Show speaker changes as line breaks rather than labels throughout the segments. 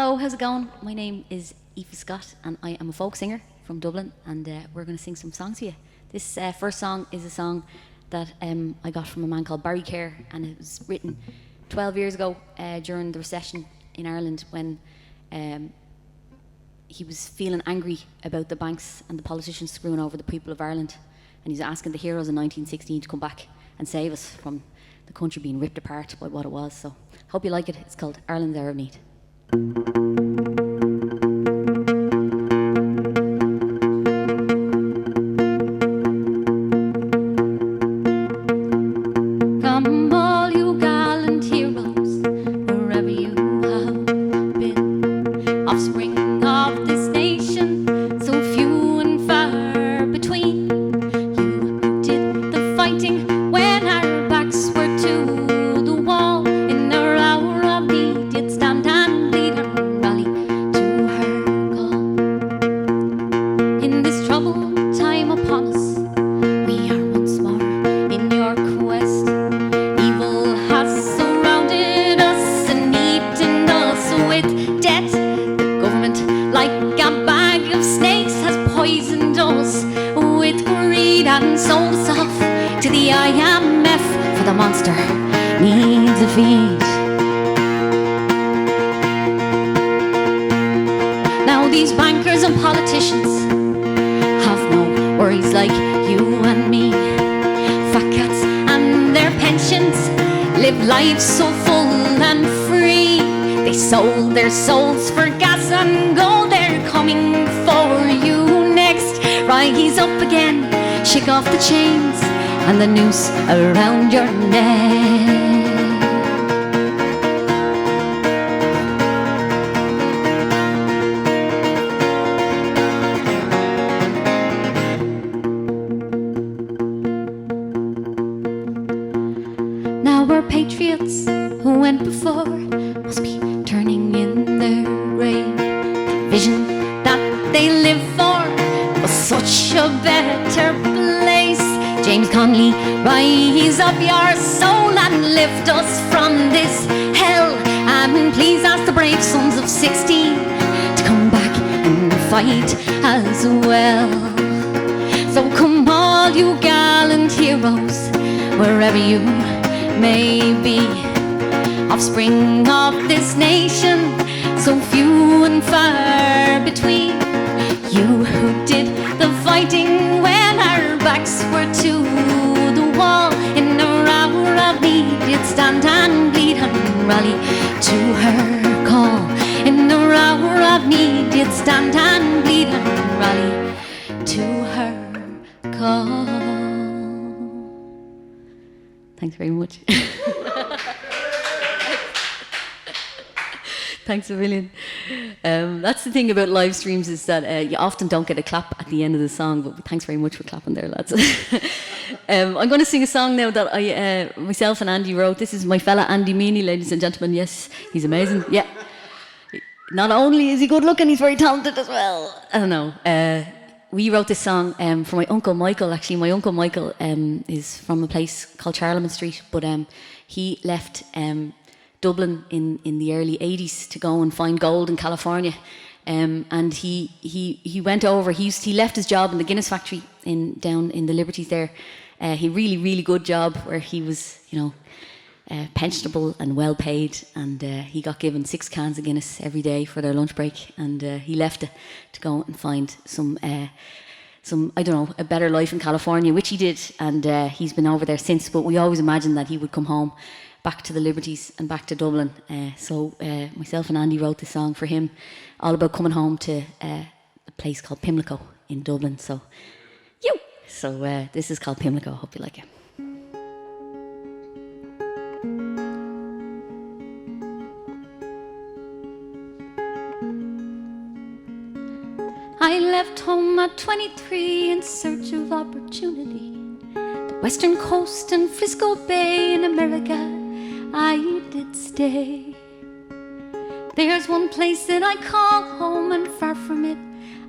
Hello, how's it going? My name is Aoife Scott and I am a folk singer from Dublin, and we're going to sing some songs to you. This first song is a song that I got from a man called Barry Kerr, and it was written 12 years ago during the recession in Ireland, when he was feeling angry about the banks and the politicians screwing over the people of Ireland, and he's asking the heroes in 1916 to come back and save us from the country being ripped apart by what it was. So hope you like it. It's called Ireland's Hour of Need. Come all you gallant heroes, wherever you have been, offspring of this nation, so few and far between. You did the fighting when our backs were to the wall. In our hour of need, did stand and lead and rally to her call. In this troubled time upon us, we are once more in your quest. Evil has surrounded us and eaten us with debt. The government, like a bag of snakes, has poisoned us with greed and sold us off to the IMF, for the monster needs a feed. Now these bankers and politicians have no worries like you and me. Fat cats and their pensions live lives so full and free. They sold their souls for gas and gold. They're coming for you next. Rise up again, shake off the chains and the noose around your neck. Now our patriots who went before must be turning in their grave. The vision that they live for was such a better place. James Conley, rise up your soul and lift us from this hell. And please ask the brave sons of 16 to come back and fight as well. So come all you gallant heroes, wherever you may be, offspring of this nation, so few and far between. You who did the fighting when our backs were to the wall. In our hour of need, did stand and bleed and rally to her call. In our hour of need, did stand and bleed and rally to her call. Thanks very much. Thanks a million. That's the thing about live streams, is that you often don't get a clap at the end of the song, but thanks very much for clapping there, lads. I'm going to sing a song now that I myself and Andy wrote. This is my fella Andy Meany, ladies and gentlemen. Yes, he's amazing. Yeah. Not only is he good looking, he's very talented as well. I don't know. We wrote this song for my Uncle Michael. Actually, my Uncle Michael is from a place called Charlemagne Street, but he left Dublin in the early 80s to go and find gold in California. And he went over, he left his job in the Guinness factory down in the Liberties there. He really good job where he was, pensionable and well paid, and he got given 6 cans of Guinness every day for their lunch break, and he left to go and find some I don't know, a better life in California, which he did, and he's been over there since. But we always imagined that he would come home back to the Liberties and back to Dublin. So myself and Andy wrote this song for him, all about coming home to a place called Pimlico in Dublin. So this is called Pimlico. Hope you like it. I left home at 23 in search of opportunity. The Western Coast and Frisco Bay in America, I did stay. There's one place that I call home, and far from it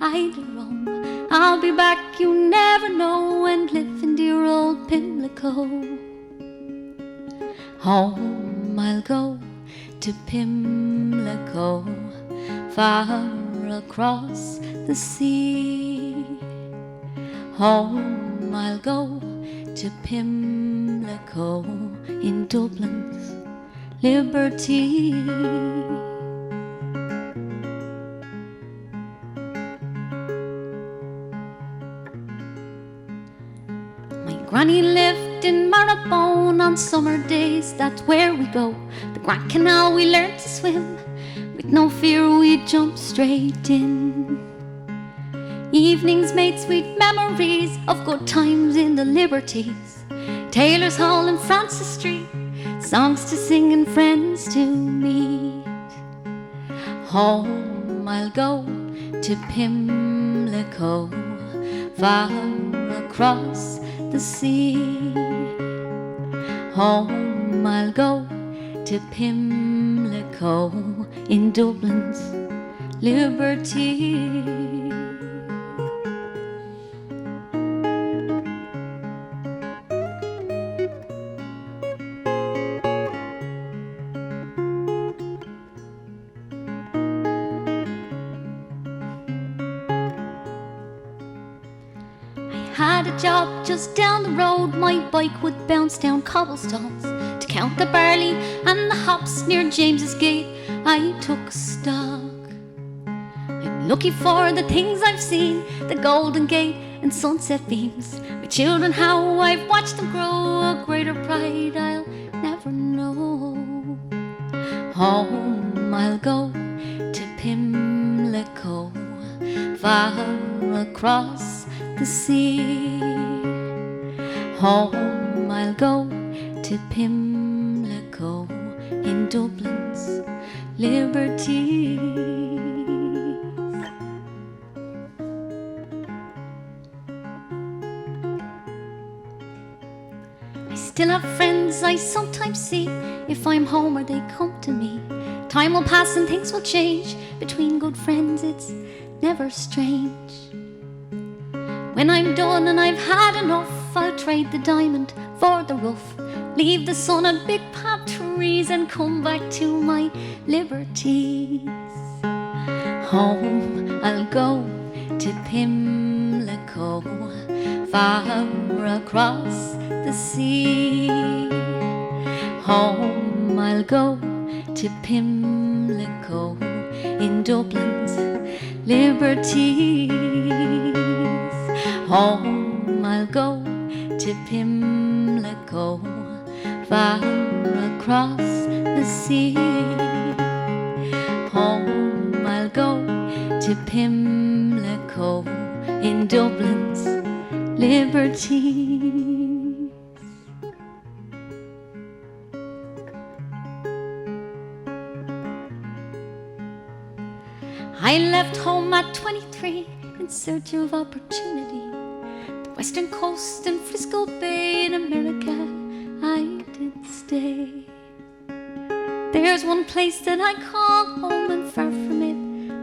I do roam. I'll be back, you never know, and live in dear old Pimlico. Home I'll go to Pimlico. far across the sea. Home I'll go to Pimlico in Dublin's liberty. Granny lived in Marrowbone on summer days, that's where we go. The Grand Canal we learned to swim, with no fear we'd jump straight in. Evenings made sweet memories of good times in the Liberties. Taylor's Hall and Francis Street, songs to sing and friends to meet. Home I'll go to Pimlico, far across the sea. Home I'll go to Pimlico in Dublin's liberty. Had a job just down the road, my bike would bounce down cobblestones. To count the barley and the hops near James's Gate, I took stock. I'm lucky for the things I've seen, the Golden Gate and sunset beams. My children, how I've watched them grow, a greater pride I'll never know. Home I'll go to Pimlico, far across the sea. Home I'll go to Pimlico in Dublin's liberty. I still have friends I sometimes see. If I'm home or they come to me, time will pass and things will change. Between good friends it's never strange. When I'm done and I've had enough, I'll trade the diamond for the rough, leave the sun and big palm trees and come back to my liberties. Home I'll go to Pimlico, far across the sea. Home I'll go to Pimlico in Dublin's liberties. Home I'll go to Pimlico, far across the sea. Home I'll go to Pimlico in Dublin's liberties. I left home at 23 in search of opportunity. The Western Coast and Frisco Bay in America I did stay. There's one place that I call home, and far from it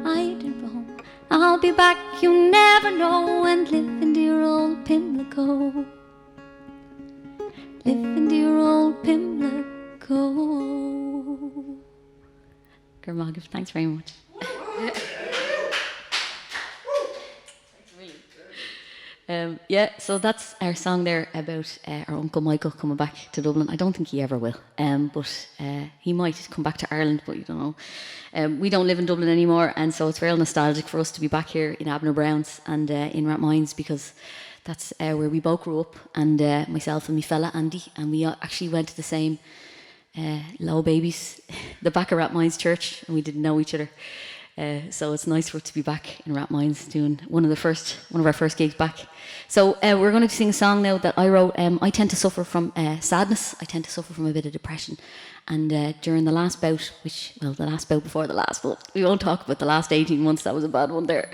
I did roam. I'll be back, you never know, and live in dear old Pimlico. Live in dear old Pimlico. Gurmagh, thanks very much. So that's our song there about our Uncle Michael coming back to Dublin. I don't think he ever will, but he might come back to Ireland, but you don't know. We don't live in Dublin anymore, and so it's real nostalgic for us to be back here in Abner Brown's and in Rathmines, because that's where we both grew up, and myself and my fella Andy, and we actually went to the same Low Babies, the back of Rathmines Church, and we didn't know each other. So it's nice for it to be back in Rathmines doing one of our first gigs back. So we're going to sing a song now that I wrote. I tend to suffer from sadness. I tend to suffer from a bit of depression. And during the last bout, the last bout before the last, but we won't talk about the last 18 months, that was a bad one there.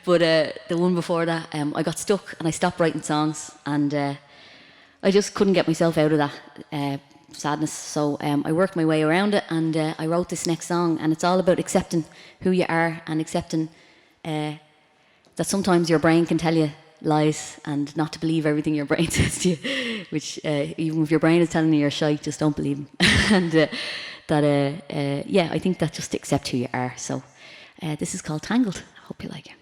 But the one before that, I got stuck and I stopped writing songs, and I just couldn't get myself out of that sadness. So I worked my way around it, and I wrote this next song, and it's all about accepting who you are and accepting that sometimes your brain can tell you lies, and not to believe everything your brain says to you, which even if your brain is telling you you're shy, just don't believe them. And I think that just accept who you are. So This is called Tangled. I hope you like it.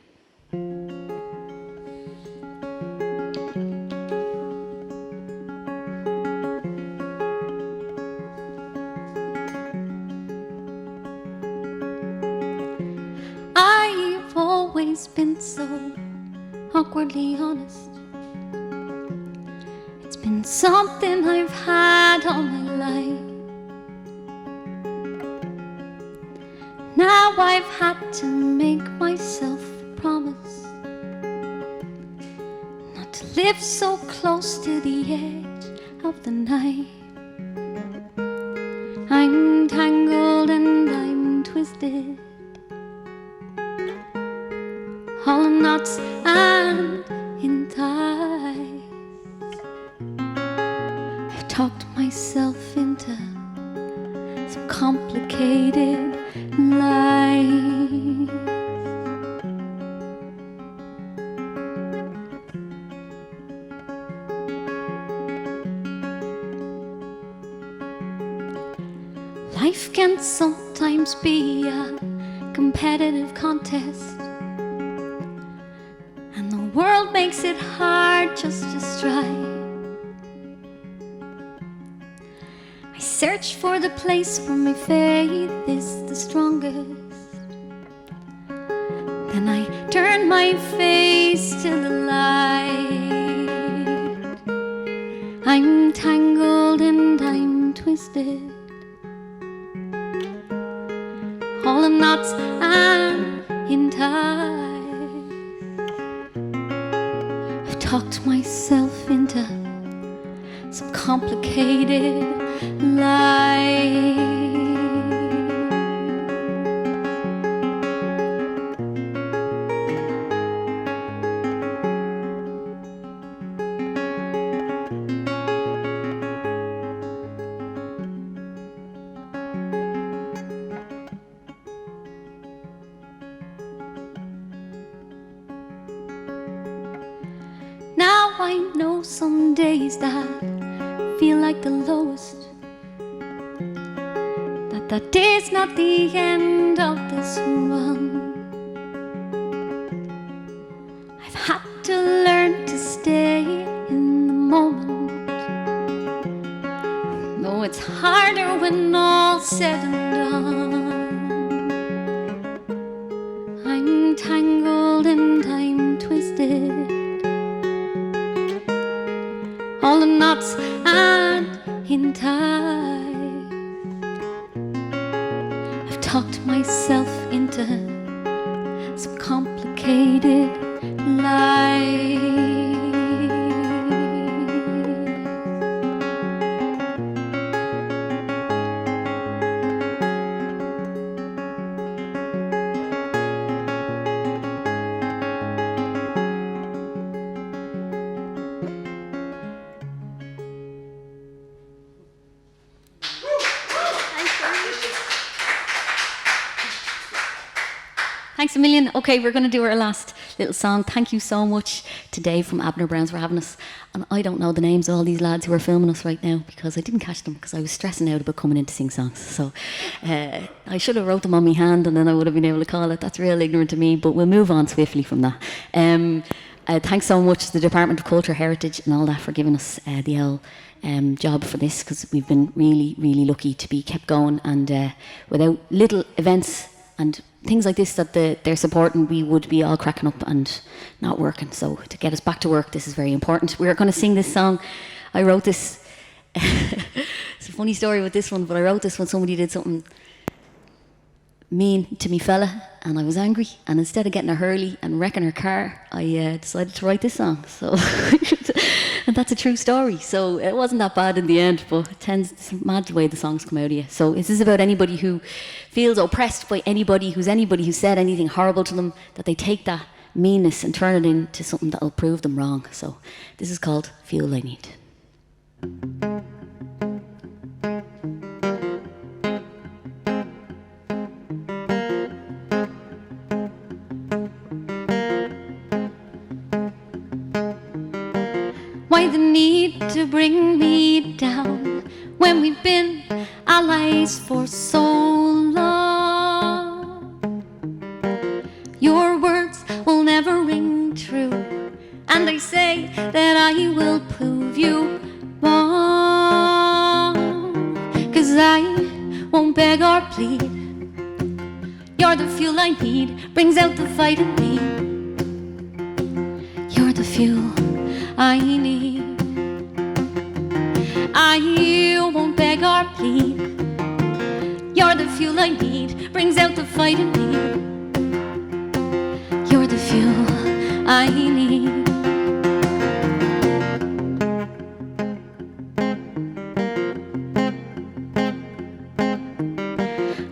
I've always been so awkwardly honest. It's been something I've had all my life. Now I've had to make myself a promise not to live so close to the edge of the night. I'm tangled and I'm twisted, all in knots and in ties. I've talked myself into some complicated life. Life can sometimes be a competitive contest, and the world makes it hard just to strive. I search for the place where my faith is the strongest, then I turn my face to the light. I'm tangled and I'm twisted, all in knots and in ties. I've talked myself into some complicated life. Now I know some days that feel like the lowest, that day's not the end of this run. I've had to learn to stay in the moment. No, it's harder when all's said and done. I'm tangled and I'm twisted, all in knots and in ties. I've talked myself into some complicated life. Thanks a million. Okay, we're going to do our last little song. Thank you so much to Dave from Abner Browns for having us. And I don't know the names of all these lads who are filming us right now because I didn't catch them because I was stressing out about coming in to sing songs. So I should have wrote them on my hand and then I would have been able to call it. That's real ignorant of me, but we'll move on swiftly from that. Thanks so much to the Department of Culture, Heritage and all that for giving us the old job for this, because we've been really, really lucky to be kept going, and without little events and things like this that they're supporting, we would be all cracking up and not working. So to get us back to work, this is very important. We're going to sing this song. I wrote this. It's a funny story with this one, but I wrote this when somebody did something mean to me fella, and I was angry, and instead of getting her hurley and wrecking her car, I decided to write this song. So and that's a true story, so it wasn't that bad in the end, but it's mad the way the songs come out of you. So this is about anybody who feels oppressed by anybody who said anything horrible to them, that they take that meanness and turn it into something that'll prove them wrong. So this is called Feel I Need. Why the need to bring me down when we've been allies for so long? say that I will prove you wrong. 'Cause I won't beg or plead. You're the fuel I need, brings out the fight in me. You're the fuel I need. I won't beg or plead. You're the fuel I need, brings out the fight in me. You're the fuel I need.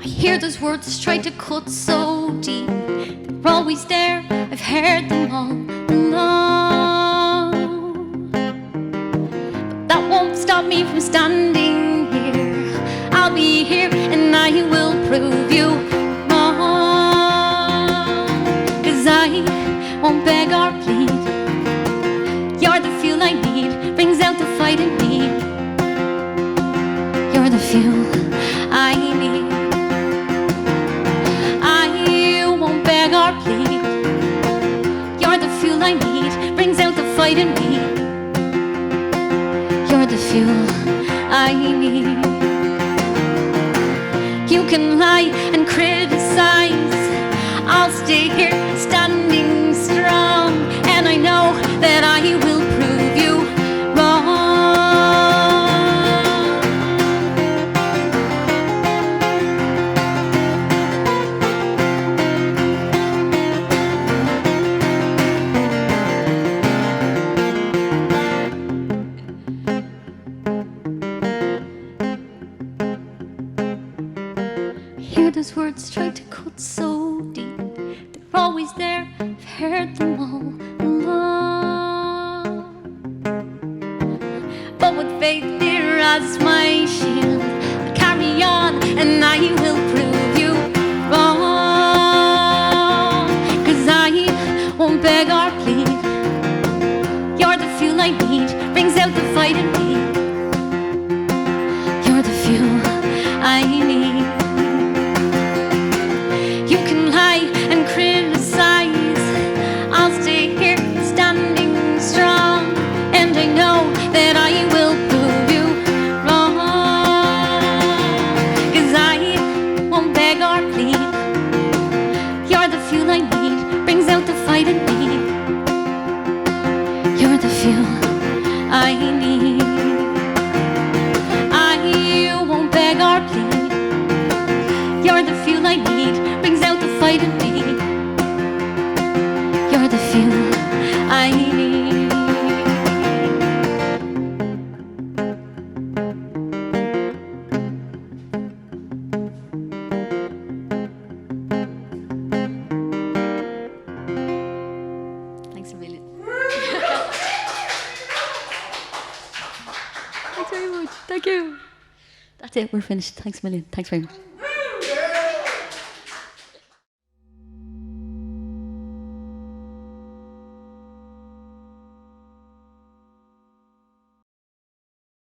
I hear those words try to cut so deep. They're always there, I've heard them all along. But that won't stop me from standing here. I'll be here and I will prove you wrong. 'Cause I won't beg or plead. You're the fuel I need, brings out the fight in me. You're the fuel I need. I won't beg or plead. You're the fuel I need, brings out the fight in me. You're the fuel I need. You can lie and criticize. I'll stay here standing strong, and I know that I will prove you wrong. Hear those words try to cut so deep. They're always there, I've heard them all along. But with faith here as my shield, I carry on and I will prove you wrong. 'Cause I won't beg or plead. You're the fuel I need, brings out the fight in me. You're the fuel I need. You can lie and criticize. I'll stay here standing strong, and I know that I will prove you wrong. 'Cause I won't beg or plead. You're the fuel I need, brings out the fight in me. You're the fuel I need. I won't beg or plead. You're the fuel I need, brings out the fight in me. You're the fuel I need. Thanks a million. Thanks very much. Thank you. That's it. We're finished. Thanks a million. Thanks very much.